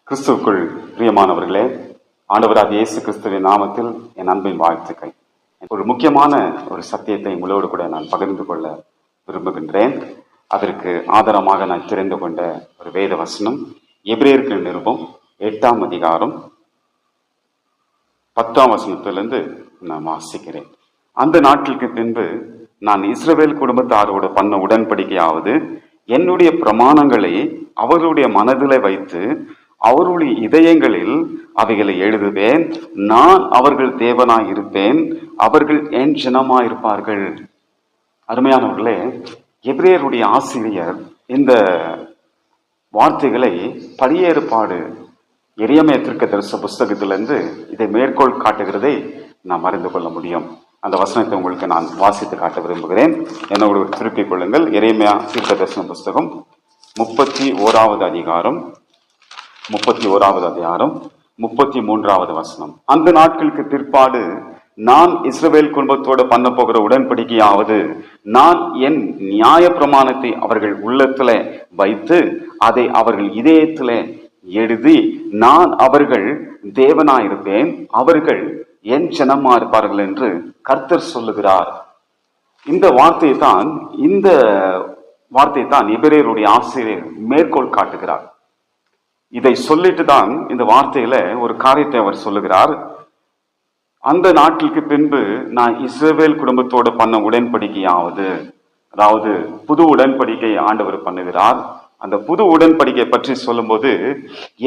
கிறிஸ்துவுக்குள் பிரியமானவர்களே, ஆண்டவராக இயேசு கிறிஸ்துவின் நாமத்தில் என் அன்பின் வாழ்த்துக்கள். ஒரு முக்கியமான ஒரு சத்தியத்தை உங்களோடு கூட நான் பகிர்ந்து கொள்ள விரும்புகின்றேன். அதற்கு ஆதாரமாக நான் தெரிந்து கொண்ட ஒரு வேத வசனம் எபிரேயருக்கு நிருபம் 8ஆம் அதிகாரம் 10ஆம் வசனத்திலிருந்து நான் வாசிக்கிறேன். அந்த நாட்களுக்கு பின்பு நான் இஸ்ரவேல் குடும்பத்தாரோடு பண்ண உடன்படிக்கையாவது, என்னுடைய பிரமாணங்களை அவர்களுடைய மனதிலே வைத்து அவருடைய இதயங்களில் அவைகளை எழுதுவேன். நான் அவர்கள் தேவனாய் இருப்பேன், அவர்கள் என் ஜனமாயிருப்பார்கள். அருமையானவர்களே, எபிரேயருடைய ஆசிரியர் இந்த வார்த்தைகளை பழைய ஏற்பாடு எரேமியா தீர்க்கதரிசி புஸ்தகத்திலிருந்து இதை மேற்கோள் காட்டுகிறதை நாம் அறிந்து கொள்ள முடியும். அந்த வசனத்தை உங்களுக்கு நான் வாசித்து காட்ட விரும்புகிறேன். என்னோடு திருப்பிக் கொள்ளுங்கள். எரேமியா தீர்க்கதரிசன புஸ்தகம் 31வது அதிகாரம் 33வது வசனம். அந்த நாட்களுக்கு பிற்பாடு நான் இஸ்ரவேல் குடும்பத்தோடு பண்ண போகிற உடன்படிக்கையாவது, நான் என் நியாய பிரமாணத்தை அவர்கள் உள்ளத்திலே வைத்து அதை அவர்கள் இதயத்திலே எழுதி, நான் அவர்கள் தேவனாயிருப்பேன், அவர்கள் என் ஜனமா இருப்பார்கள் என்று கர்த்தர் சொல்லுகிறார். இந்த வார்த்தை தான் எபிரேயருடைய ஆசிரியர் மேற்கோள் காட்டுகிறார். இதை சொல்லிட்டு தான் இந்த வார்த்தையில ஒரு காரியத்தை அவர் சொல்லுகிறார். அந்த நாட்களுக்கு பின்பு நான் இஸ்ரவேல் குடும்பத்தோடு பண்ண உடன்படிக்கையாவது, அதாவது புது உடன்படிக்கை ஆண்டவர் பண்ணுகிறார். அந்த புது உடன்படிக்கை பற்றி சொல்லும்போது,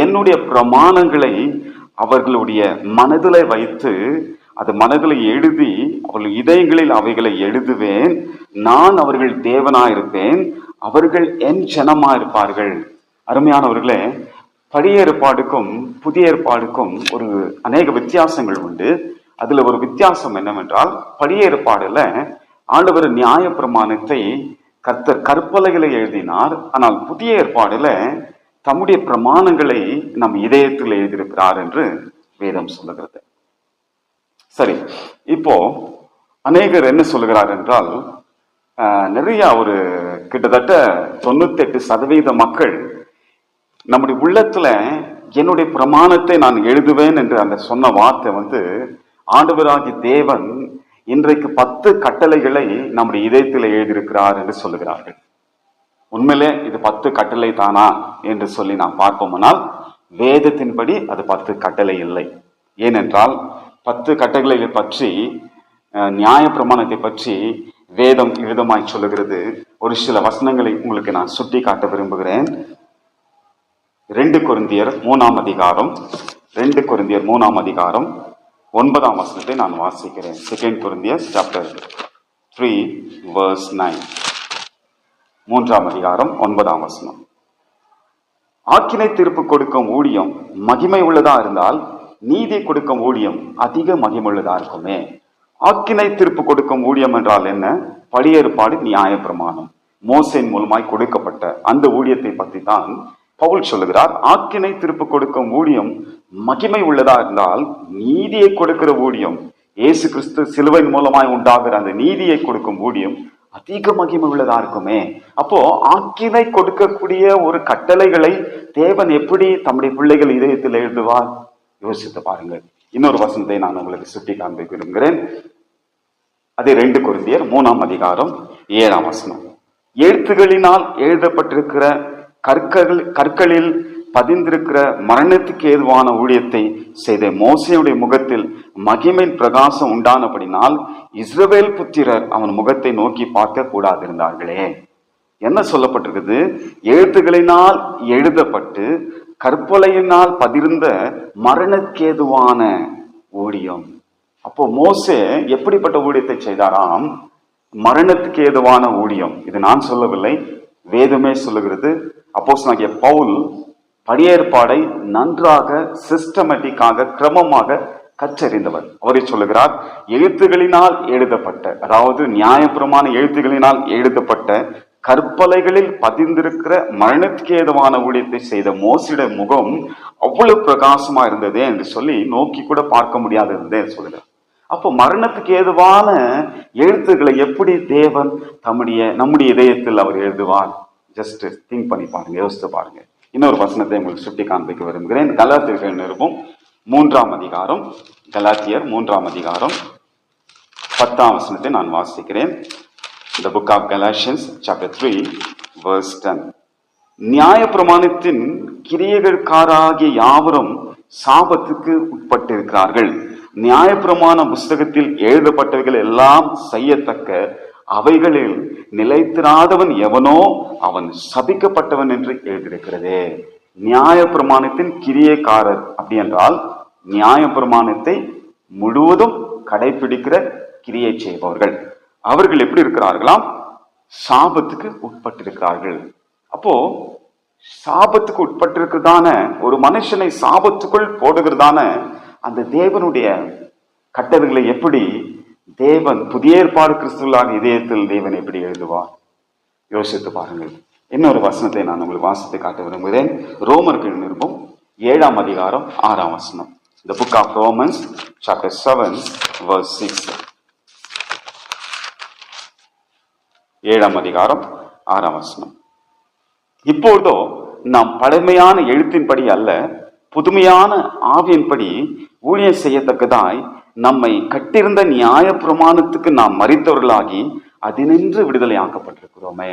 என்னுடைய பிரமாணங்களை அவர்களுடைய மனதில் வைத்து அது மனதில் எழுதி அவர்கள் இதயங்களில் அவைகளை எழுதுவேன். நான் அவர்கள் தேவனாயிருப்பேன், அவர்கள் என் ஜனமாயிருப்பார்கள். அருமையானவர்களே, பழைய ஏற்பாடுக்கும் புதிய ஏற்பாடுக்கும் ஒரு அநேக வித்தியாசங்கள் உண்டு. அதுல ஒரு வித்தியாசம் என்னவென்றால், பழைய ஏற்பாடுல ஆண்டவர் நியாய பிரமாணத்தை கர்த்தர் கற்பலகைகளை எழுதினார். ஆனால் புதிய ஏற்பாடுல தம்முடைய பிரமாணங்களை நம் இதயத்தில் எழுதியிருக்கிறார் என்று வேதம் சொல்லுகிறது. சரி, இப்போ அநேகர் என்ன சொல்லுகிறார் என்றால், நிறைய ஒரு கிட்டத்தட்ட 98% மக்கள் நம்முடைய உள்ளத்துல என்னுடைய பிரமாணத்தை நான் எழுதுவேன் என்று அந்த சொன்ன வார்த்தை ஆண்டவராகிய தேவன் இன்றைக்கு 10 கட்டளைகளை நம்முடைய இதயத்தில் எழுதியிருக்கிறார் என்று சொல்லுகிறார்கள். உண்மையிலே இது 10 கட்டளை தானா என்று சொல்லி நாம் பார்ப்போம்னால், வேதத்தின்படி அது 10 கட்டளை இல்லை. ஏனென்றால் 10 கட்டளைகளை பற்றி, நியாய பிரமாணத்தை பற்றி வேதம் விதமாய் சொல்லுகிறது. ஒரு சில வசனங்களை உங்களுக்கு நான் சுட்டி காட்ட விரும்புகிறேன். 2 கொரிந்தியர் 3ஆம் அதிகாரம் 9ஆம் வசனத்தை நான் வாசிக்கிறேன். 2 கொரிந்தியர் chapter 3 verse 9. 3ஆம் அதிகாரம் 9ஆம் வசனம். ஆக்கினை தீர்ப்பு கொடுக்கும் ஊழியம் மகிமை உள்ளதா இருந்தால், நீதி கொடுக்கும் ஊழியம் அதிக மகிமை உள்ளதா இருக்குமே. ஆக்கினை தீர்ப்பு கொடுக்கும் ஊழியம் என்றால் என்ன? பழைய ஏற்பாடு நியாய பிரமாணம் மோசேயின் மூலமாய் கொடுக்கப்பட்ட அந்த ஊழியத்தை பற்றி தான் பவுல் சொல்லுகிறார். ஆக்கினை தீர்ப்பு கொடுக்கும் ஊழியம் மகிமை உள்ளதா இருந்தால், நீதியை கொடுக்கிற ஊழியம், இயேசு கிறிஸ்து சிலுவையின் மூலமாய் உண்டாகிற அந்த நீதியை கொடுக்கும் ஊழியம் அதிக மகிமை உள்ளதா இருக்குமே. அப்போ ஆக்கினை கொடுக்கக்கூடிய ஒரு கட்டளைகளை தேவன் எப்படி தம்முடைய பிள்ளைகள் இதயத்தில் எழுதுவார்? யோசித்து பாருங்கள். இன்னொரு வசனத்தை நான் உங்களுக்கு சுட்டி காண்பிக்க விரும்புகிறேன். அது 2 கொரிந்தியர் 3ஆம் அதிகாரம் 7ஆம் வசனம். எழுத்துகளினால் எழுதப்பட்டிருக்கிற கற்களில் பதிந்திருக்கிற மரணத்துக்கு ஏதுவான ஊழியத்தை செய்த மோசேயுடைய முகத்தில் மகிமையின் பிரகாசம் உண்டானபடினால் இஸ்ரவேல் புத்திரர் அவன் முகத்தை நோக்கி பார்க்க கூடாதிருந்தார்களே. என்ன சொல்லப்பட்டிருக்குது? எழுத்துகளினால் எழுதப்பட்டு கற்பலையினால் பதிர்ந்த மரணக்கேதுவான ஊழியம். அப்போ மோசே எப்படிப்பட்ட ஊழியத்தை செய்தாராம்? மரணத்துக்கு ஏதுவான ஊழியம். இது நான் சொல்லவில்லை, வேதமே சொல்லுகிறது. அப்போஸ்தலனாகிய பவுல் பழைய ஏற்பாடை நன்றாக சிஸ்டமேட்டிக்காக கிரமமாக கற்றறிந்தவர். அவரை சொல்லுகிறார், எழுத்துகளினால் எழுதப்பட்ட, அதாவது நியாயப்பிரமாண எழுத்துகளினால் எழுதப்பட்ட கற்பலைகளில் பதிந்திருக்கிற மரணத்துக்கு ஏதுவான ஊழியத்தை செய்த மோசேயுடைய முகம் அவ்வளவு பிரகாசமா இருந்ததே என்று சொல்லி நோக்கி கூட பார்க்க முடியாது இருந்தே சொல்லுகிறார். அப்போ மரணத்துக்கு ஏதுவான எழுத்துக்களை எப்படி தேவன் நம்முடைய இதயத்தில் அவர் எழுதுவார்? ஜஸ்ட் திங்க் பண்ணி பாருங்க, யோசித்து பாருங்க. இன்னொரு வசனத்தை உங்களுக்கு சுட்டி காண்பிக்க விரும்புகிறேன். கலாத்தியர்கள் நிருபம் 3ஆம் அதிகாரம், கலாத்தியர் 3ஆம் அதிகாரம் 10ஆம் வசனத்தை நான் வாசிக்கிறேன். The book of Galatians chapter 3 verse 10. நியாயப்பிரமாணத்தின் கிரியைகளுக்காராகிய யாவரும் சாபத்துக்கு உட்பட்டிருக்கிறார்கள். நியாயப்பிரமாண புஸ்தகத்தில் எழுதப்பட்டவைகள் எல்லாம் செய்யத்தக்க அவைகளில் நிலைத்திராதவன் எவனோ அவன் சபிக்கப்பட்டவன் என்று எழுதியிருக்கிறதே. நியாயப்பிரமாணத்தின் கிரியைக்காரர் அப்படி என்றால் நியாயப்பிரமாணத்தை முழுவதும் கடைபிடிக்கிற கிரியை செய்பவர்கள். அவர்கள் எப்படி இருக்கிறார்களாம்? சாபத்துக்கு உட்பட்டிருக்கிறார்கள். அப்போ சாபத்துக்கு உட்பட்டிருக்கிறதான ஒரு மனுஷனை சாபத்துக்குள் போடுகிறதான அந்த தேவனுடைய கட்டளைகளை எப்படி தேவன் புதிய ஏற்பாடு கிறிஸ்துவாக இதயத்தில் தேவன் எப்படி எழுதுவார்? யோசித்து பாருங்கள். இன்னொரு வசனத்தை நான் உங்களுக்கு வாசித்து காட்ட விரும்புகிறேன். ரோமர்கள் நிருபம் 7ஆம் அதிகாரம் 6ஆம் வசனம். The book of Romans chapter 7 verse 6. 7ஆம் அதிகாரம் 6ஆம் வசனம். இப்பொழுதோ நாம் பழமையான எழுத்தின்படி அல்ல, புதுமையான ஆவியின்படி ஊழியம் செய்யத்தக்கதாய் நம்மை கட்டிருந்த நியாய பிரமாணத்துக்கு நாம் மரித்தவர்களாகி அதினின்று விடுதலை ஆக்கப்பட்டிருக்கிறோமே.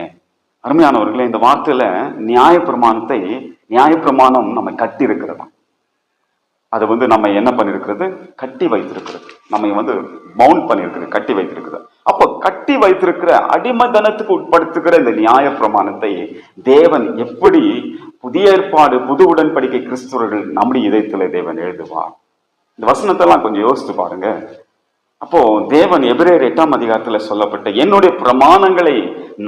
அருமையானவர்களே, இந்த வார்த்தையில நியாய பிரமாணம் நம்மை கட்டி இருக்கிறதா? அது நம்ம என்ன பண்ணிருக்கிறது? கட்டி வைத்திருக்கிறது. நம்ம பவுண்ட் பண்ணிருக்கிறது, கட்டி வைத்திருக்கிறது. அப்போ கட்டி வைத்திருக்கிற அடிமதனத்துக்கு உட்படுத்துகிற இந்த நியாய பிரமாணத்தை தேவன் எப்படி புதிய ஏற்பாடு புது உடன்படிக்கை கிறிஸ்தவர்கள் நம்முடைய இதயத்துல தேவன் எழுதுவார்? இந்த வசனத்தெல்லாம் கொஞ்சம் யோசித்து பாருங்க. அப்போ தேவன் எபிரேயர் 8ஆம் அதிகாரத்துல சொல்லப்பட்ட என்னுடைய பிரமாணங்களை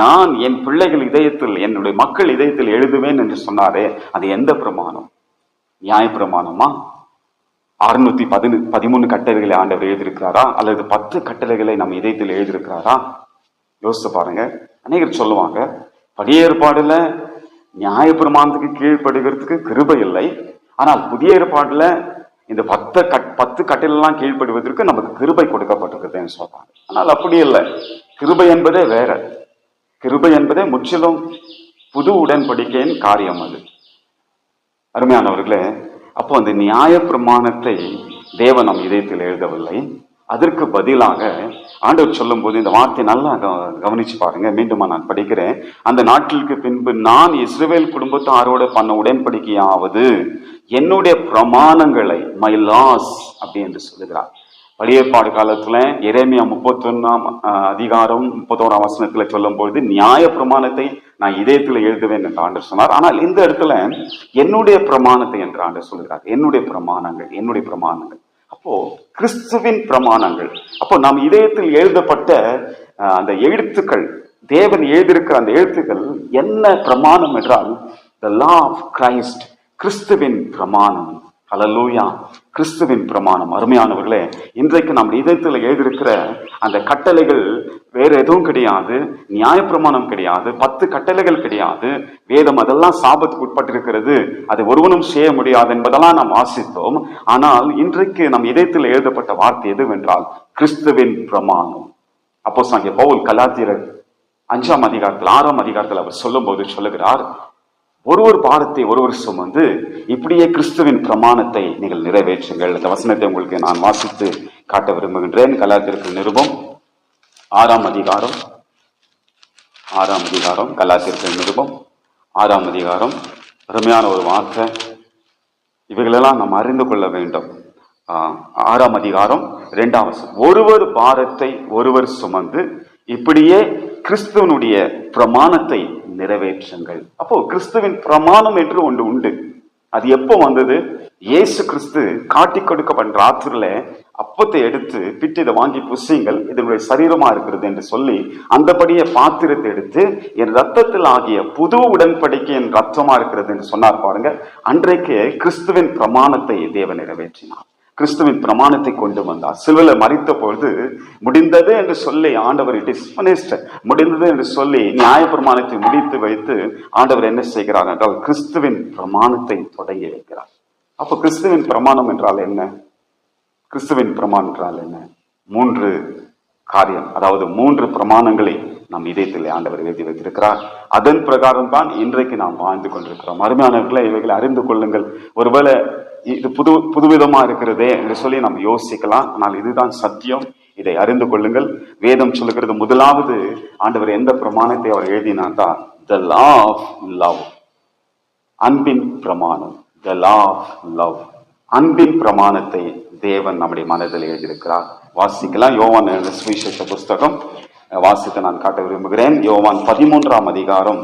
நான் என் பிள்ளைகள் இதயத்தில், என்னுடைய மக்கள் இதயத்தில் எழுதுவேன் என்று சொன்னாரே, அது எந்த பிரமாணம்? நியாய பிரமாணமா? 613 கட்டளைகளை ஆண்டவர் எழுதியிருக்கிறாரா, அல்லது 10 கட்டளைகளை நம்ம இதயத்தில் எழுதியிருக்கிறாரா? யோசித்து பாருங்க. அநேகர் சொல்லுவாங்க, பழைய ஏற்பாடுல நியாய பிரமாணத்துக்கு கீழ்ப்படுகிறதுக்கு கிருபை இல்லை, ஆனால் புதிய ஏற்பாடுல இந்த 10 கட்டளைலாம் கீழ்ப்படுவதற்கு நமக்கு கிருபை கொடுக்கப்பட்டிருக்குதுன்னு சொல்றாங்க. ஆனால் அப்படி இல்லை. கிருபை என்பதே வேற. கிருபை என்பதே முற்றிலும் புது உடன்படிக்கையின் காரியம். அது அருமையானவர்களே, அப்போ அந்த நியாய பிரமாணத்தை தேவன் நம் இதயத்தில் எழுதவில்லை. அதற்கு பதிலாக ஆண்டவர் சொல்லும் போது இந்த வார்த்தை நல்லா கவனிச்சு பாருங்க. மீண்டுமா நான் படிக்கிறேன். அந்த நாட்களுக்கு பின்பு நான் இஸ்ரவேல் குடும்பத்தாரோட பண்ண உடன்படிக்கையாவது என்னுடைய பிரமாணங்களை, மை லாஸ் அப்படி என்று சொல்லுகிறார். பழைய ஏற்பாடு காலத்துல எரேமியா 31ஆம் அதிகாரம் 31ஆம் வசனத்துல சொல்லும் பொழுது நியாய பிரமாணத்தை நான் இதயத்துல எழுதுவேன் என்று ஆண்டவர் சொன்னார். ஆனால் இந்த இடத்துல என்னுடைய பிரமாணத்தை என்று ஆண்டவர் சொல்லுகிறார். என்னுடைய பிரமாணங்கள். அப்போ கிறிஸ்துவின் பிரமாணங்கள். அப்போ நாம் இதயத்தில் எழுதப்பட்ட அந்த எழுத்துக்கள், தேவன் எழுதியிருக்கிற அந்த எழுத்துக்கள் என்ன பிரமாணம் என்றால் the law of Christ, கிறிஸ்துவின் பிரமாணம். ஹல்லேலூயா, கிறிஸ்துவின் பிரமாணம். அருமையானவர்களே, இன்றைக்கு நம்ம இதயத்தில் எழுதியிருக்கிற அந்த கட்டளைகள் வேற எதுவும் கிடையாது. நியாயப்பிரமாணம் கிடையாது, 10 கட்டளைகள் கிடையாது. வேதம் அதெல்லாம் சாபத்துக்கு உட்பட்டிருக்கிறது, அதை ஒருவனும் செய்ய முடியாது என்பதெல்லாம் நாம் வாசித்தோம். ஆனால் இன்றைக்கு நம் இதயத்தில் எழுதப்பட்ட வார்த்தை எதுவென்றால் கிறிஸ்துவின் பிரமாணம். அப்போஸ்தலனாகிய பவுல் கலாத்தியர் 5ஆம் அதிகாரத்தில் 6ஆம் அதிகாரத்தில் அவர் சொல்லும் போது சொல்லுகிறார், ஒருவர் பாரத்தை ஒருவர் சுமந்து இப்படியே கிறிஸ்துவின் பிரமாணத்தை நீங்கள் நிறைவேற்றுங்கள். அந்த வசனத்தை உங்களுக்கு நான் வாசித்து காட்ட விரும்புகின்றேன். கலாத்தியர்கள் நிருபம் 6ஆம் அதிகாரம், கலாத்தியர்கள் நிருபம் 6ஆம் அதிகாரம். அருமையான ஒரு வார்த்தை. இவைகளெல்லாம் நாம் அறிந்து கொள்ள வேண்டும். 6ஆம் அதிகாரம் 2ஆம் வசனம், ஒருவர் பாரத்தை ஒருவர் சுமந்து இப்படியே கிறிஸ்துவனுடைய பிரமாணத்தை நிறைவேற்றுங்கள். அப்போ கிறிஸ்துவின் பிரமாணம் என்று ஒன்று உண்டு. அது எப்போ வந்தது? இயேசு கிறிஸ்து காட்டி கொடுக்கப்பட்ட ராத்திரில அப்பத்தை எடுத்து பிட்டு இதை வாங்கி புசியுங்கள், இதனுடைய சரீரமா இருக்கிறது என்று சொல்லி அந்தபடியே பாத்திரத்தை எடுத்து என் ரத்தத்தில் ஆகிய புது உடன்படிக்கையின் ரத்தமா இருக்கிறது என்று சொன்னார் பாருங்க. அன்றைக்கு கிறிஸ்துவின் பிரமாணத்தை தேவன் நிறைவேற்றினார். கிறிஸ்துவின் பிரமாணத்தை கொண்டு வந்தார். சிலுவையில் மரித்த பொழுது முடிந்தது என்று சொல்லி ஆண்டவர் இட் இஸ் finished, முடிந்தது என்று சொல்லி நியாய பிரமாணத்தை முடித்து வைத்து ஆண்டவர் என்ன செய்கிறார் என்றால் கிறிஸ்துவின் பிரமாணத்தை தொடங்கி வைக்கிறார். அப்ப கிறிஸ்துவின் பிரமாணம் என்றால் என்ன? கிறிஸ்துவின் பிரமாணம் என்றால் என்ன? 3 காரியம், அதாவது 3 பிரமாணங்களை நம் இதயத்தில் ஆண்டவர் எழுதி வைத்திருக்கிறார். அதன் பிரகாரம் தான் இன்றைக்கு நாம் வாழ்ந்து கொண்டிருக்கிறோம். அருமையானவர்களை, இவைகளை அறிந்து கொள்ளுங்கள். ஒருவேளை இது புதுவிதமா இருக்கிறதே என்று சொல்லி நாம் யோசிக்கலாம். ஆனால் இதுதான் சத்தியம். இதை அறிந்து கொள்ளுங்கள். வேதம் சொல்லுகிறது, முதலாவது ஆண்டவர் எந்த பிரமாணத்தை அவர் எழுதினார்தான், the law of love, அன்பின் பிரமாணம். the law of love, அன்பின் பிரமாணத்தை தேவன் நம்முடைய மனதில் எழுதியிருக்கிறார். வாசிக்கலாம். யோவான் எழுதின சுவிசேஷ புஸ்தகம் வாசித்து நான் காட்ட விரும்புகிறேன். யோவான் 13ஆம் அதிகாரம்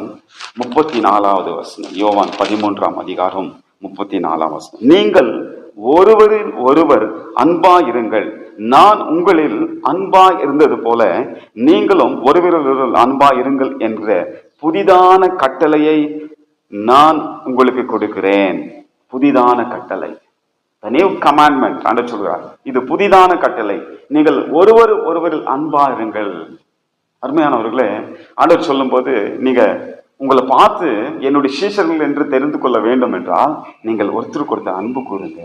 34வது வசனம். யோவான் 13ஆம் அதிகாரம் 34ஆம் வசனம். நீங்கள் ஒருவரில் ஒருவர் அன்பா இருங்கள். நான் உங்களில் அன்பா இருந்தது போல நீங்களும் ஒருவரில் ஒருவர் அன்பா இருங்கள் என்ற புதிதான கட்டளையை நான் உங்களுக்கு கொடுக்கிறேன். புதிதான கட்டளை, the new commandment ஆண்டவர் சொல்கிறார். இது புதிதான கட்டளை, நீங்கள் ஒருவரில் அன்பா இருங்கள். அருமையானவர்களே, ஆண்டவர் சொல்லும் போது, நீங்க உங்களை பார்த்து என்னுடைய சீஷர்கள் என்று தெரிந்து கொள்ள வேண்டும் என்றால் நீங்கள் ஒருத்தருக்கு ஒருத்தர் அன்பு கூறுங்க.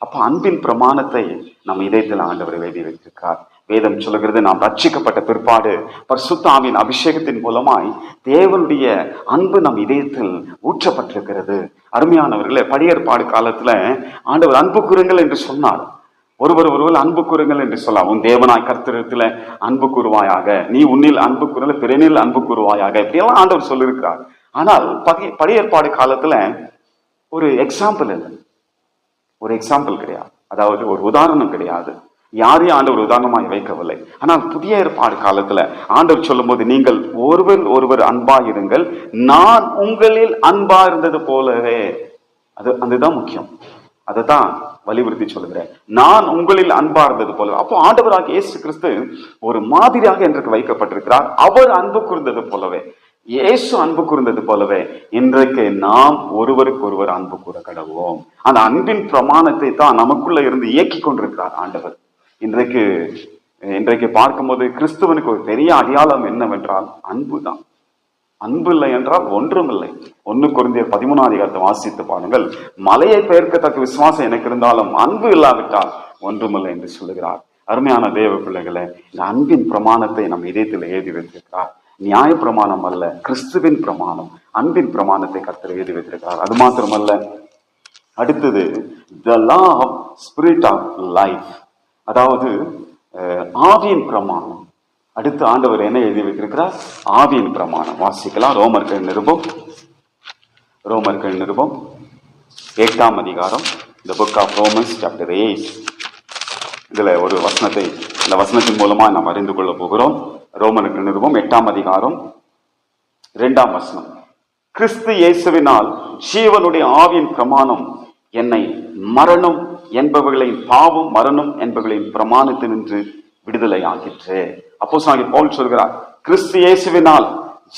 அப்ப அன்பின் பிரமாணத்தை நம் இதயத்தில் ஆண்டவர் எழுதி வைத்திருக்கார். வேதம் சொல்லுகிறது, நாம் ரட்சிக்கப்பட்ட பிற்பாடு பரிசுத்த ஆவியின் அபிஷேகத்தின் மூலமாய் தேவனுடைய அன்பு நம் இதயத்தில் ஊற்றப்பட்டிருக்கிறது. அருமையானவர்களே, பழைய ஏற்பாடு காலத்துல ஆண்டவர் அன்பு கூறுங்கள் என்று சொன்னார். ஒருவர் அன்பு கூறுங்கள் என்று சொல்லலாம். உன் தேவனாய் கர்த்தரிடத்துல அன்பு கூறுவாயாக, நீ உன்னில் அன்பு கூறல பிறனில் அன்பு கூறுவாயாக, இப்படியெல்லாம் ஆண்டவர் சொல்லியிருக்கிறார். ஆனால் பழைய ஏற்பாடு காலத்துல ஒரு எக்ஸாம்பிள் இல்லை, ஒரு எக்ஸாம்பிள் கிடையாது, அதாவது ஒரு உதாரணம் கிடையாது. யாரையும் ஆண்டவர் உதாரணமாய் வைக்கவில்லை. ஆனால் புதிய ஏற்பாடு காலத்துல ஆண்டவர் சொல்லும் போது, நீங்கள் ஒருவர் அன்பா இருங்கள், நான் உங்களில் அன்பா இருந்தது போலவே. அதுதான் முக்கியம். அதைத்தான் வலியுறுத்தி சொல்லுகிறேன். நான் உங்களில் அன்பா இருந்தது போல. அப்போ ஆண்டவராக இயேசு கிறிஸ்து ஒரு மாதிரியாக இன்றைக்கு வைக்கப்பட்டிருக்கிறார். அவர் அன்பு கூர்ந்தது போலவே, இயேசு அன்பு கூர்ந்தது போலவே இன்றைக்கு நாம் ஒருவருக்கு ஒருவர் அன்பு கூற கடவோம். அந்த அன்பின் பிரமாணத்தை தான் நமக்குள்ள இருந்து இயக்கி கொண்டிருக்கிறார் ஆண்டவர். இன்றைக்கு பார்க்கும்போது கிறிஸ்துவனுக்கு ஒரு பெரிய அடையாளம் என்னவென்றால் அன்பு தான். அன்பு இல்லை என்றால் ஒன்றும் இல்லை. 1 கொரிந்தியர் 13ஆம் அதிகாரத்தை வாசித்து பாருங்கள். மலையை பெயர்க்கத்தக்க விசுவாசம் எனக்கு இருந்தாலும் அன்பு இல்லாவிட்டால் ஒன்றுமில்லை என்று சொல்லுகிறார். அருமையான தேவ பிள்ளைகளை, இந்த அன்பின் பிரமாணத்தை நம் இதயத்தில் எழுதி வைத்திருக்கிறார். நியாய பிரமாணம் அல்ல, கிறிஸ்துவின் பிரமாணம், அன்பின் பிரமாணத்தை கர்த்தர் எழுதி வைத்திருக்கிறார். அது மாத்திரமல்ல, அடுத்தது the law of spirit of life, அதாவது ஆவியின் பிரமாணம். அடுத்து ஆண்டவர் என்ன எழுதி வைத்திருக்கிறார்? ஆவியின் பிரமாணம். வாசிக்கலாம். ரோமர்கள் நிருபம் 8ஆம் அதிகாரம், the book of Romans chapter 8. இதுல ஒரு வசனத்தை, இந்த வசனத்தின் மூலமா நாம் அறிந்து கொள்ள போகிறோம். ரோமர்கள் நிருபம் 8ஆம் அதிகாரம் 2ஆம் வசனம். கிறிஸ்து இயேசுவினால் ஜீவனுடைய ஆவியின் பிரமாணம் என்னை மரணம் என்பவர்களின் பாவம், மரணம் என்பவர்களின் பிரமாணத்தினின்று விடுதலை ஆகிற்று. அப்போஸ்தலனாகிய பவுல் சொல்கிறார், கிறிஸ்து இயேசுவினால்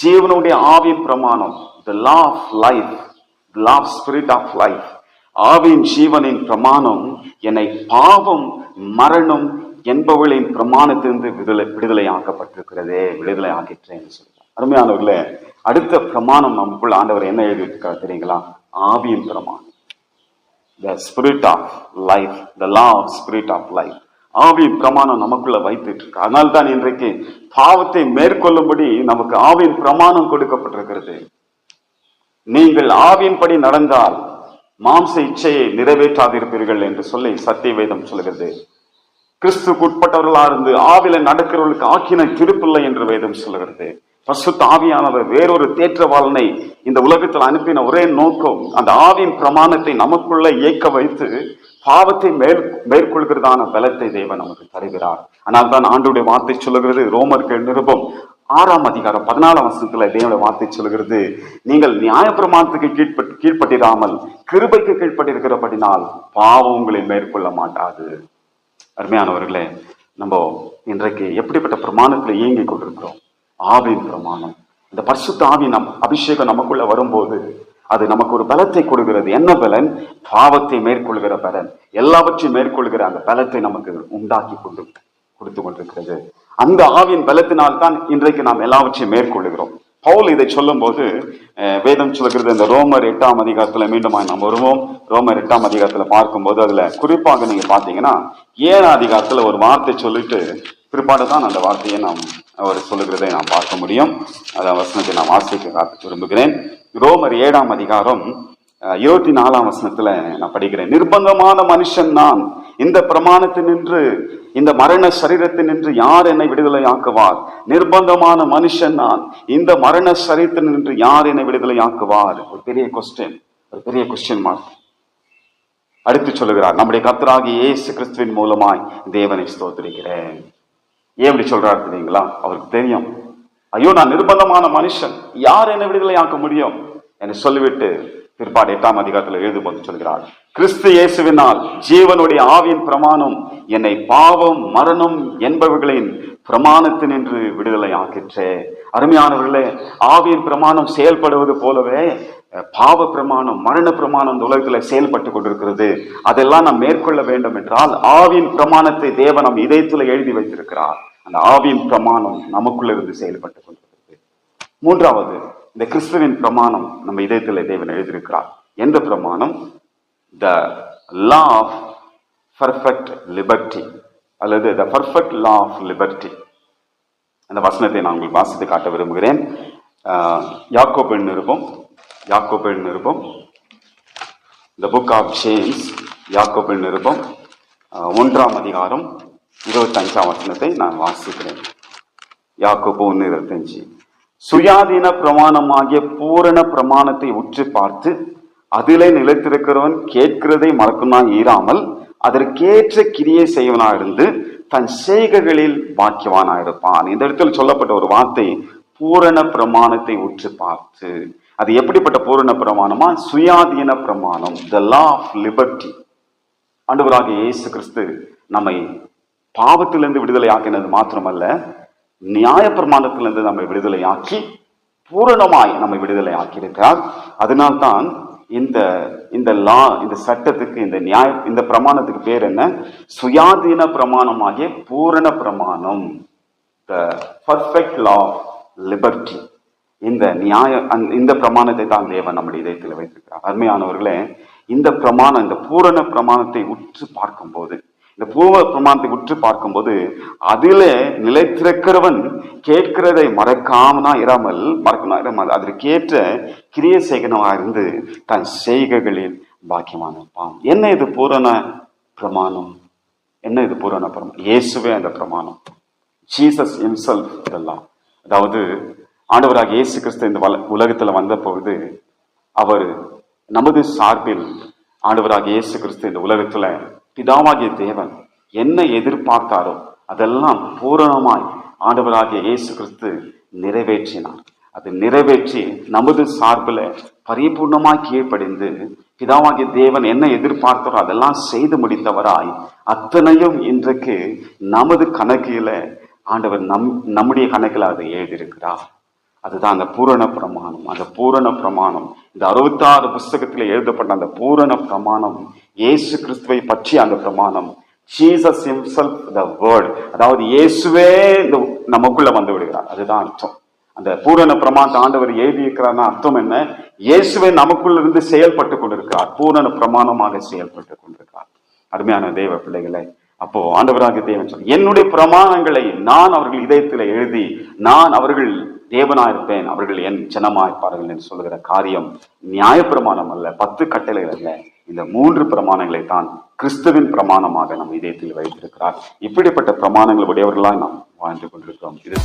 ஜீவனுடைய ஆவியின் பிரமாணம், the law of life, the law of spirit of life, ஆவியின் ஜீவனின் பிரமாணம் என்னை பாவம், மரணம் என்பவர்களின் பிரமாணத்திலிருந்து விடுதலை ஆக்கப்பட்டிருக்கிறதே, விடுதலை ஆகிற்று என்று சொல்கிறார். அருமையானவர்களே, அடுத்த பிரமாணம் நமக்குள்ள ஆண்டவர் என்ன எழுதியிருக்கிறார் தெரியுங்களா? ஆவியின் பிரமாணம், the spirit of life, the law of spirit of life. ஆவியின் பிரமாணம் நமக்குள்ள வைத்துட்டு இருக்கு. அதனால்தான் இன்றைக்கு பாவத்தை மேற்கொள்ளும்படி நமக்கு ஆவியின் பிரமாணம் கொடுக்கப்பட்டிருக்கிறது. நீங்கள் ஆவியின்படி நடந்தால் மாம்ச இச்சையை நிறைவேற்றாதிருப்பீர்கள் என்று சொல்லி சத்திய வேதம் சொல்கிறது. கிறிஸ்துக்கு உட்பட்டவர்களா இருந்து ஆவில நடக்கிறவர்களுக்கு ஆக்கின திருப்பில்லை என்று வேதம் சொல்கிறது. பரிசுத்த ஆவியானவர் வேறொரு தேற்றவாளனை இந்த உலகத்தில் அனுப்பின ஒரே நோக்கம், அந்த ஆவியின் பிரமாணத்தை நமக்குள்ள இயக்க வைத்து பாவத்தை மேற்கொள்கிறதான பலத்தை தேவன் நமக்கு தருகிறார். ஆனால் தான் ஆண்டவருடைய வார்த்தை சொல்லுகிறது. ரோமர்கள் நிருபம் 6ஆம் அதிகாரம் 14ஆம் வசனத்துல தேவனுடைய வார்த்தை சொல்லுகிறது, நீங்கள் நியாய பிரமாணத்துக்கு கீழ்ப்பட்டிராமல் கிருபைக்கு கீழ்ப்பட்டிருக்கிறபடினால் பாவம் உங்களை மேற்கொள்ள மாட்டாது. அருமையானவர்களே, நம்ம இன்றைக்கு எப்படிப்பட்ட பிரமாணத்துல இயங்கி கொண்டிருக்கிறோம்? ஆவியின் பிரமாணம். இந்த பரிசுத்த ஆவியின் அபிஷேகம் நமக்குள்ள வரும்போது அது நமக்கு ஒரு பலத்தை கொடுக்கிறது. என்ன பலன்? பாவத்தை மேற்கொள்கிற பலன், எல்லாவற்றையும் மேற்கொள்கிற அந்த பலத்தை நமக்கு உண்டாக்கி கொடுத்து கொண்டிருக்கிறது. அந்த ஆவியின் பலத்தினால்தான் இன்றைக்கு நாம் எல்லாவற்றையும் மேற்கொள்ளுகிறோம். பவுல் இதை சொல்லும் போது வேதம் சொல்கிறது. இந்த ரோமர் 8ஆம் அதிகாரத்துல மீண்டும் நாம் வருவோம். ரோமர் 8ஆம் அதிகாரத்துல பார்க்கும்போது அதுல குறிப்பாக நீங்க பாத்தீங்கன்னா 7ஆம் அதிகாரத்துல ஒரு வார்த்தை சொல்லிட்டு பிற்பாடு தான் அந்த வார்த்தையை நாம் அவர் சொல்லுகிறதை நாம் பார்க்க முடியும். அந்த வசனத்தை நான் வாசிக்க விரும்புகிறேன். ரோமர் 7ஆம் அதிகாரம் 24ஆம் வசனத்துல நான் படிக்கிறேன். நிர்பந்தமான மனுஷன் நான், இந்த பிரமாணத்தினின்று, இந்த மரண சரீரத்தினின்று யார் என்னை விடுதலை ஆக்குவார்? நிர்பந்தமான மனுஷன் நான், இந்த மரண சரீரத்தினின்று யார் என்னை விடுதலை ஆக்குவார்? ஒரு பெரிய கொஸ்டின் மார்க். அடுத்து சொல்லுகிறார், நம்முடைய கர்த்தராகிய இயேசு கிறிஸ்துவின் மூலமாய் தேவனை ஸ்தோத்திரிக்கிறேன். ஏன் இப்படி சொல்றாரு தெரியுங்களா? அவருக்கு தெரியும், ஐயோ நான் நிர்பந்தமான மனுஷன், யார் என்னை விடுதலை ஆக்க முடியும் என்று சொல்லிவிட்டு பிற்பாடு 8ஆம் அதிகாரத்தில் எழுதும்போது சொல்கிறார், கிறிஸ்து இயேசுவினால் ஜீவனுடைய ஆவியின் பிரமாணம் என்னை பாவம் மரணம் என்பவர்களின் பிரமாணத்தினின்று விடுதலை ஆக்கிற்றே. அருமையானவர்களே, ஆவியின் பிரமாணம் செயல்படுவது போலவே பாவ பிரமாணம் மரண பிரமாணம் இந்த உலகத்தில் செயல்பட்டு கொண்டிருக்கிறது. அதெல்லாம் நாம் மேற்கொள்ள வேண்டும் என்றால் ஆவியின் பிரமாணத்தை தேவன் நம் இதயத்தில் எழுதி வைத்திருக்கிறார். அந்த ஆவியின் பிரமாணம் நமக்குள்ள இருந்து செயல்பட்டு கொண்டிருக்கிறது. மூன்றாவது, இந்த கிறிஸ்துவின் பிரமாணம் நம்ம இதயத்தில் தேவன் எழுதியிருக்கிறார். எந்த பிரமாணம்? The law of perfect liberty, அல்லது the perfect law of liberty. அந்த வசனத்தை நான் உங்களுக்கு வாசித்து காட்ட விரும்புகிறேன். யாக்கோபின் நிருபம், த புக் ஆஃப் ஜேம்ஸ், யாக்கோபின் நிருபம் 1ஆம் அதிகாரம் 25ஆம் வசனத்தை நான் வாசிக்கிறேன். யாக்கோபு 1:25. சுயாதீன பிரமாணமாகிய பூரண பிரமாணத்தை உற்று பார்த்து அதிலே நிலைத்திருக்கிறவன் கேட்கிறதை மறக்குனாய் ஈராமல் அதற்கேற்ற கிரியை செய்வனாயிருந்து தன் செய்கைகளில் பாக்கியவானாயிருப்பான். இந்த இடத்தில் சொல்லப்பட்ட ஒரு வார்த்தை பூரண பிரமாணத்தை உற்று பார்த்து. அது எப்படிப்பட்ட பூரண பிரமாணமா? சுயாதீன பிரமாணம், த லா ஆஃப் லிபர்ட்டி. ஆண்டவராகிய இயேசு கிறிஸ்து நம்மை பாவத்திலிருந்து விடுதலை ஆக்கினது மாத்திரமல்ல, நியாய பிரமாணத்திலிருந்து நம்மை விடுதலை ஆக்கி பூரணமாய் நம்மை விடுதலை ஆக்கியிருக்கிறார். அதனால்தான் இந்த லா, இந்த சட்டத்துக்கு, இந்த பிரமாணத்துக்கு பேர் என்ன? சுயாதீன பிரமாணமாகிய பூரண பிரமாணம், the perfect law of liberty. இந்த பிரமாணத்தை தான் தேவன் நம்முடைய இதயத்தில் வைத்திருக்கிறார். அருமையானவர்களே, இந்த பூரண பிரமாணத்தை உற்று பார்க்கும்போது, இந்த பூர்வ பிரமாணத்தை உற்று பார்க்கும்போது அதிலே நிலைத்திருக்கிறவன் கேட்கிறதை மறக்காமனா இராமல் அதற்கேற்ற கிரியை செய்கனவா இருந்து தன் செய்கைகளில் பாக்கியமான இருப்பான். என்ன இது பூரண பிரமாணம்? இயேசுவே அந்த பிரமாணம். ஜீசஸ் himself இதெல்லாம். அதாவது ஆண்டவராக இயேசு கிறிஸ்து இந்த உலகத்துல வந்த பொழுது அவர் நமது சார்பில், ஆண்டவராக இயேசு கிறிஸ்து இந்த உலகத்துல பிதாவாகிய தேவன் என்ன எதிர்பார்த்தாரோ அதெல்லாம் பூரணமாய் ஆண்டவராகிய இயேசு கிறிஸ்து நிறைவேற்றினார். அது நிறைவேற்றி நமது சார்பில் பரிபூர்ணமாய் கீழ்ப்படிந்து பிதாவாகிய தேவன் என்ன எதிர்பார்த்தாரோ அதெல்லாம் செய்து முடித்தவராய் அத்தனையும் இன்றைக்கு நமது கணக்கில ஆண்டவர் நம்முடைய கணக்கில் அதை எழுதியிருக்கிறார். அதுதான் அந்த பூரண பிரமாணம். அந்த பூரண பிரமாணம், இந்த 66 புஸ்தகத்தில் எழுதப்பட்ட அந்த பூரண பிரமாணம், இயேசு கிறிஸ்துவை பற்றி அந்த பிரமாணம், ஜீசஸ் himself the word. அதாவது இயேசுவே இந்த நமக்குள்ள வந்து விடுகிறார். அதுதான் அர்த்தம். அந்த பூரண பிரமாணத்தை ஆண்டவர் எழுதியிருக்கிறார்னா அர்த்தம் என்ன? இயேசுவே நமக்குள்ள இருந்து செயல்பட்டு கொண்டிருக்கிறார், பூரண பிரமாணமாக செயல்பட்டு கொண்டிருக்கிறார். அருமையான தேவ பிள்ளைகளை, அப்போ ஆண்டவராக தேவன் சொல்லி, என்னுடைய பிரமாணங்களை நான் அவர்கள் இதயத்தில் எழுதி நான் அவர்கள் தேவனாயிருப்பேன், அவர்கள் என் ஜனமாயிருப்பார்கள் என்று சொல்லுகிற காரியம் நியாயப்பிரமாணம் அல்ல, 10 கட்டளைகள் அல்ல, இந்த 3 பிரமாணங்களை தான் கிறிஸ்துவின் பிரமாணமாக நம் இதயத்தில் வைத்திருக்கிறார். இப்படிப்பட்ட பிரமாணங்கள் உடையவர்களாய் நாம் வாழ்ந்து கொண்டிருக்கிறோம். இது